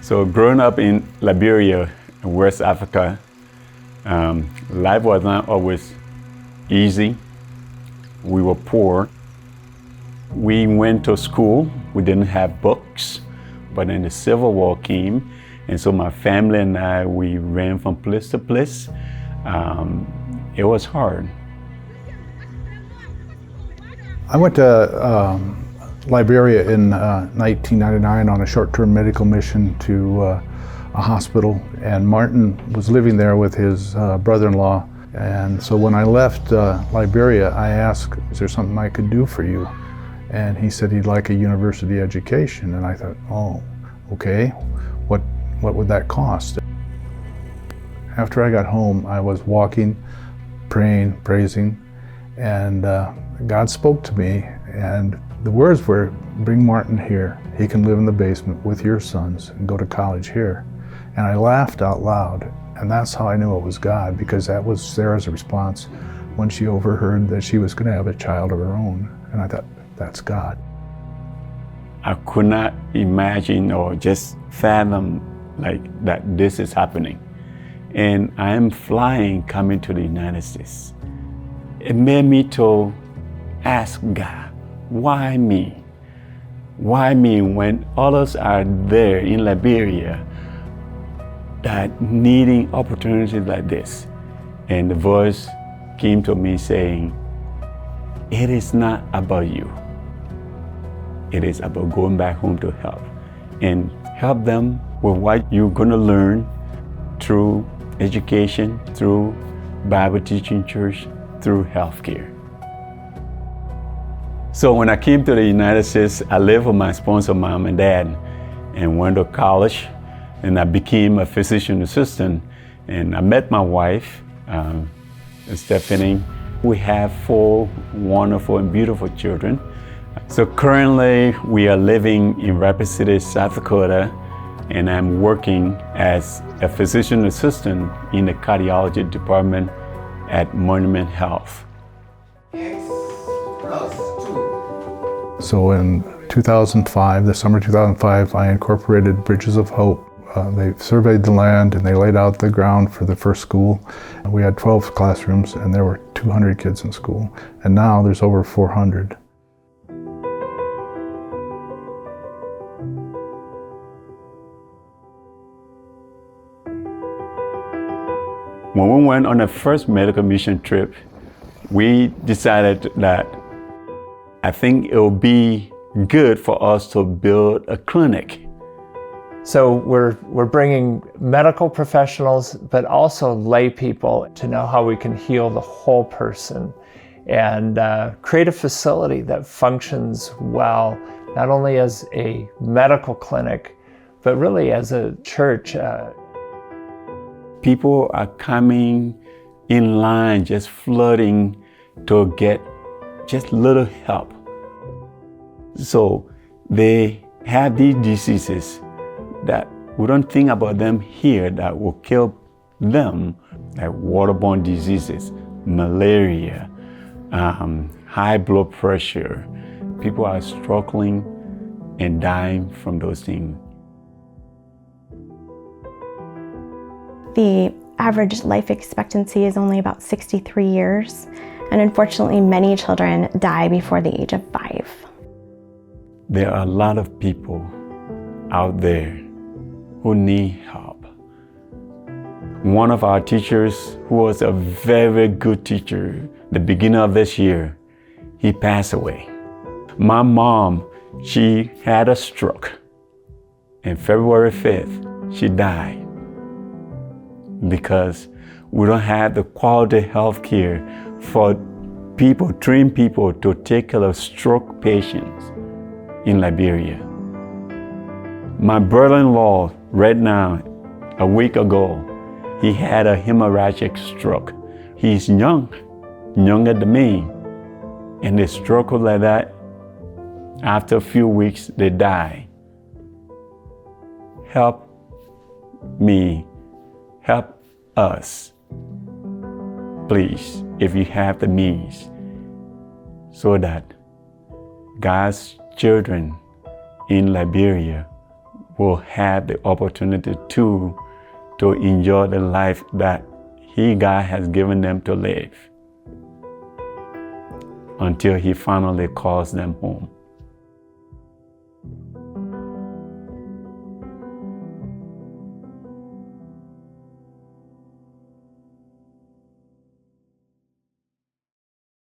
So growing up in Liberia, West Africa, life was not always easy. We were poor. We went to school. We didn't have books, but then the Civil War came, and so my family and I, we ran from place to place. It was hard. I went to Liberia in 1999 on a short-term medical mission to a hospital, and Martin was living there with his brother-in-law. And so when I left Liberia, I asked, is there something I could do for you? And he said he'd like a university education. And I thought, oh, okay, what would that cost? After I got home, I was walking, praying, praising, and God spoke to me, and the words were, bring Martin here. He can live in the basement with your sons and go to college here. And I laughed out loud, and that's how I knew it was God, because that was Sarah's response when she overheard that she was going to have a child of her own. And I thought, that's God. I could not imagine or just fathom like that this is happening. And I am flying coming to the United States. It made me to ask God, why me? Why me when others are there in Liberia that needing opportunities like this? And the voice came to me saying, it is not about you. It is about going back home to help and help them with what you're gonna learn through education, through Bible teaching church, through healthcare. So when I came to the United States, I lived with my sponsor mom and dad and went to college, and I became a physician assistant, and I met my wife, Stephanie. We have 4 wonderful and beautiful children. So currently we are living in Rapid City, South Dakota, and I'm working as a physician assistant in the cardiology department at Monument Health. So in 2005, the summer 2005, I incorporated Bridges of Hope. They surveyed the land and they laid out the ground for the first school. We had 12 classrooms and there were 200 kids in school. And now there's over 400. When we went on the first medical mission trip, we decided that I think it would be good for us to build a clinic. So we're bringing medical professionals, but also lay people to know how we can heal the whole person and create a facility that functions well, not only as a medical clinic, but really as a church. People are coming in line, just flooding to get just little help. So they have these diseases that we don't think about them here that will kill them, like waterborne diseases, malaria, high blood pressure. People are struggling and dying from those things. The average life expectancy is only about 63 years, and unfortunately many children die before the age of 5. There are a lot of people out there who need help. One of our teachers, who was a very good teacher, the beginning of this year, he passed away. My mom, she had a stroke, and February 5th, she died. Because we don't have the quality health care for people, trained people to take care of stroke patients in Liberia. My brother-in-law, right now, a week ago, he had a hemorrhagic stroke. He's young, younger than me, and they stroke like that. After a few weeks, they die. Help me. Help us, please, if you have the means, so that God's children in Liberia will have the opportunity to enjoy the life that God has given them to live until He finally calls them home.